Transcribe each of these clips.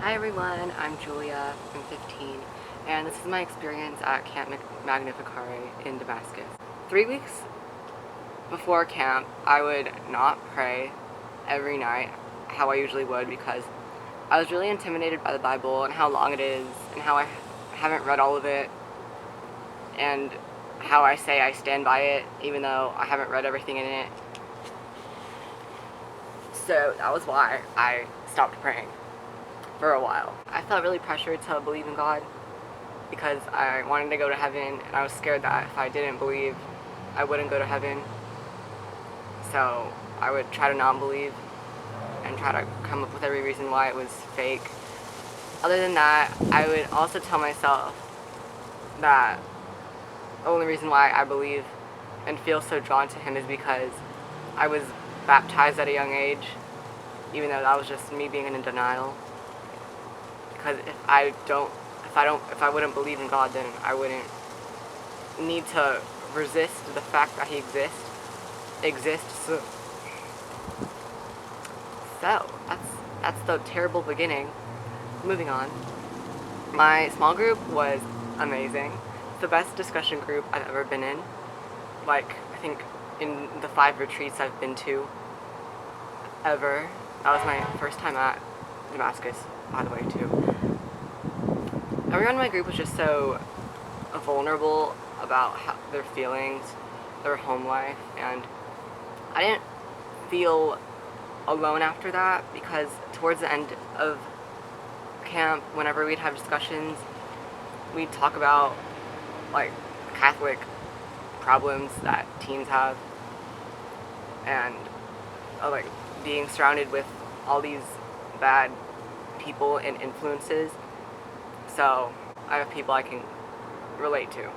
Hi everyone, I'm Julia, I'm 15, and this is my experience at Camp Magnificare in Damascus. 3 weeks before camp, I would not pray every night how I usually would because I was really intimidated by the Bible and how long it is and how I haven't read all of it and how I say I stand by it even though I haven't read everything in it. So that was why I stopped praying for a while. I felt really pressured to believe in God because I wanted to go to heaven and I was scared that if I didn't believe, I wouldn't go to heaven. So I would try to not believe and try to come up with every reason why it was fake. Other than that, I would also tell myself that the only reason why I believe and feel so drawn to Him is because I was baptized at a young age, even though that was just me being in denial. Because if I wouldn't believe in God, then I wouldn't need to resist the fact that He exists. So that's the terrible beginning. Moving on. My small group was amazing. It's the best discussion group I've ever been in. Like, I think in the 5 retreats I've been to ever. That was my first time at Damascus, by the way, too. Everyone in my group was just so vulnerable about their feelings, their home life, and I didn't feel alone after that because towards the end of camp, whenever we'd have discussions, we'd talk about like Catholic problems that teens have and like being surrounded with all these bad people and influences. So I have people I can relate to.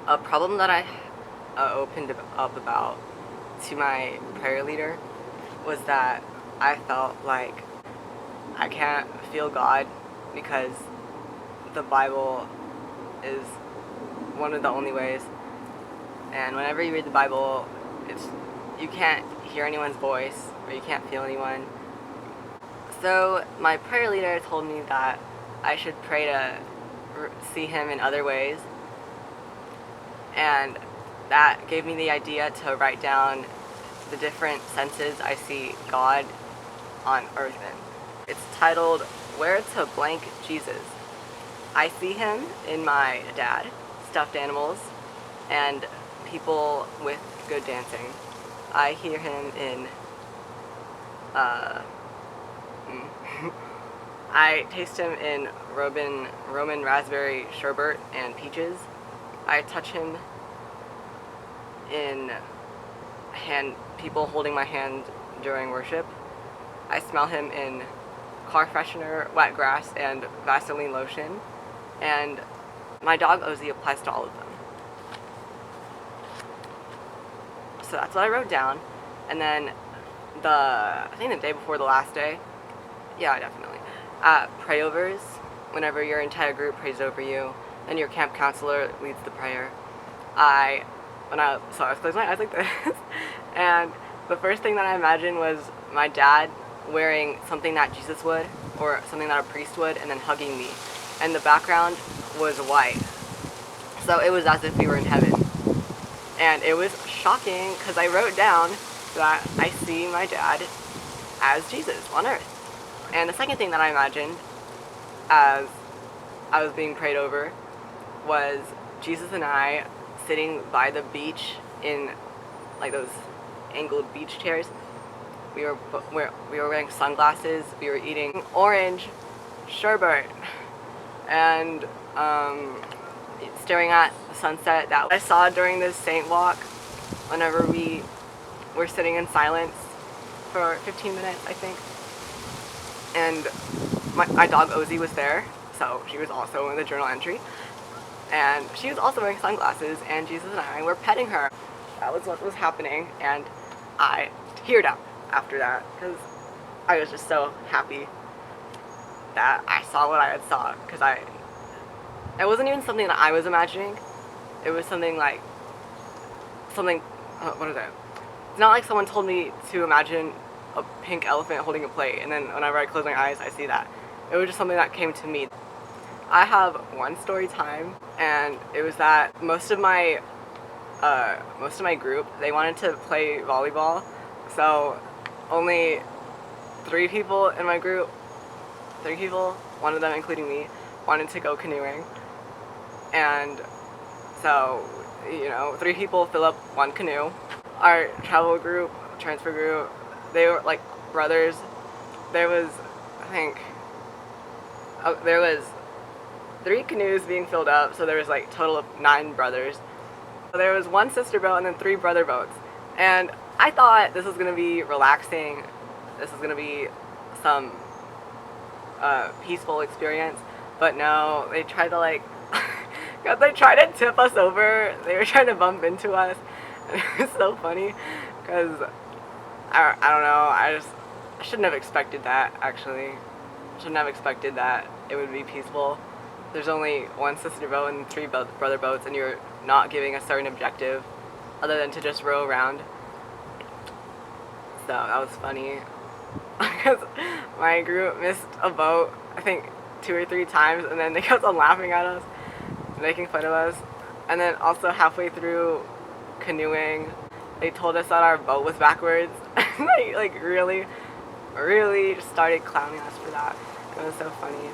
A problem that I opened up about to my prayer leader was that I felt like I can't feel God because the Bible is one of the only ways. And whenever you read the Bible, you can't hear anyone's voice or you can't feel anyone. So my prayer leader told me that I should pray to see Him in other ways. And that gave me the idea to write down the different senses I see God on earth in. It's titled, Where to Blank Jesus. I see Him in my dad, stuffed animals, and people with good dancing. I hear Him in, I taste Him in Roman raspberry sherbet and peaches. I touch Him in people holding my hand during worship. I smell Him in car freshener, wet grass, and Vaseline lotion. And my dog Ozzy applies to all of them. So that's what I wrote down. And then I think the day before the last day, yeah, definitely, at prayovers, whenever your entire group prays over you, then your camp counselor leads the prayer. I was closing my eyes like this, and the first thing that I imagined was my dad wearing something that Jesus would, or something that a priest would, and then hugging me. And the background was white. So it was as if we were in heaven. And it was shocking because I wrote down that I see my dad as Jesus on earth. And the second thing that I imagined as I was being prayed over was Jesus and I sitting by the beach in like those angled beach chairs. We were wearing sunglasses. We were eating orange sherbet and staring at the sunset that I saw during this saint walk whenever we were sitting in silence for 15 minutes, I think. And my dog Ozzy was there, so she was also in the journal entry. And she was also wearing sunglasses, and Jesus and I were petting her. That was what was happening, and I teared up after that because I was just so happy that I saw what I had saw, because it wasn't even something that I was imagining. It was something, what is it? It's not like someone told me to imagine a pink elephant holding a plate, and then whenever I close my eyes, I see that. It was just something that came to me. I have one story time, and it was that most of my group, they wanted to play volleyball, so only 3 people in my group, 3 people, one of them including me, wanted to go canoeing. And so, 3 people fill up 1 canoe. Our travel group, transfer group, they were like brothers. There was, I think, there was 3 canoes being filled up, so there was like total of 9 brothers. There was 1 sister boat and then 3 brother boats. And I thought this was going to be relaxing. This was going to be some peaceful experience. But no, they tried to they tried to tip us over. They were trying to bump into us. And it was so funny because I don't know. I shouldn't have expected that, actually. Shouldn't have expected that it would be peaceful. There's only 1 sister boat and 3 brother boats, and you're not giving a certain objective other than to just row around. So that was funny because my group missed a boat, I think 2 or 3 times, and then they kept on laughing at us, making fun of us. And then also halfway through canoeing, they told us that our boat was backwards. They really just started clowning us for that. It was so funny.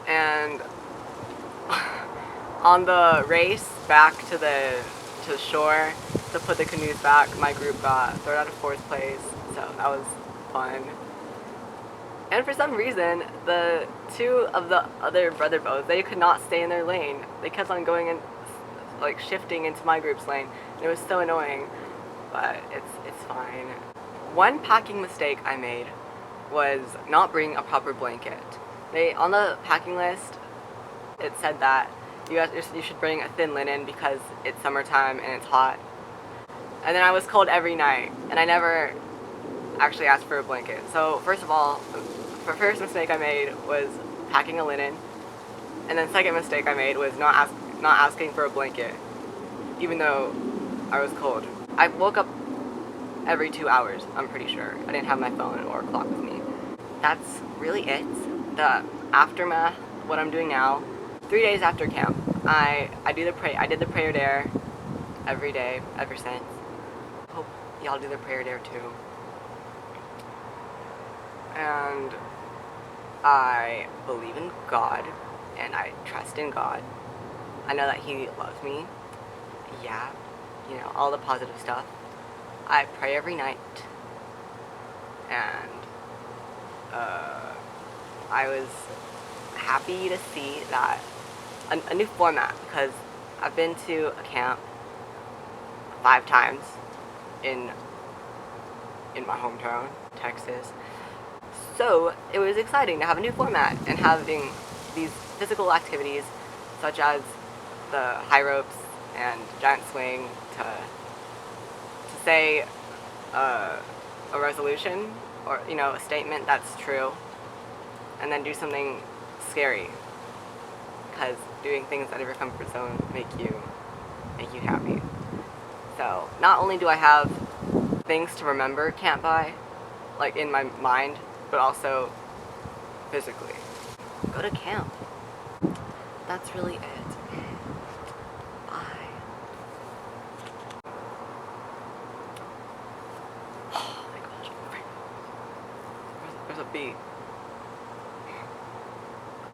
And on the race back to the shore to put the canoes back, my group got 3rd out of 4th place, so that was fun. And for some reason, the 2 of the other brother boats, they could not stay in their lane. They kept on going and shifting into my group's lane. And it was so annoying, but it's fine. One packing mistake I made was not bringing a proper blanket. On the packing list, it said that you should bring a thin linen because it's summertime and it's hot. And then I was cold every night, and I never actually asked for a blanket. So first of all, the first mistake I made was packing a linen, and then second mistake I made was not asking for a blanket, even though I was cold. I woke up every 2 hours, I'm pretty sure. I didn't have my phone or clock with me. That's really it. The aftermath, what I'm doing now, 3 days after camp, I did the prayer dare every day ever since. Hope y'all do the prayer dare too. And I believe in God, and I trust in God. I know that He loves me. Yeah, all the positive stuff. I pray every night, and I was happy to see that a new format, because I've been to a camp 5 times in my hometown, Texas. So it was exciting to have a new format and having these physical activities such as the high ropes and giant swing to say a resolution or a statement that's true, and then do something scary, because doing things out of your comfort zone make you happy. So not only do I have things to remember camp by, in my mind, but also physically. Go to camp. That's really it. Bye. Oh my gosh. There's a bee.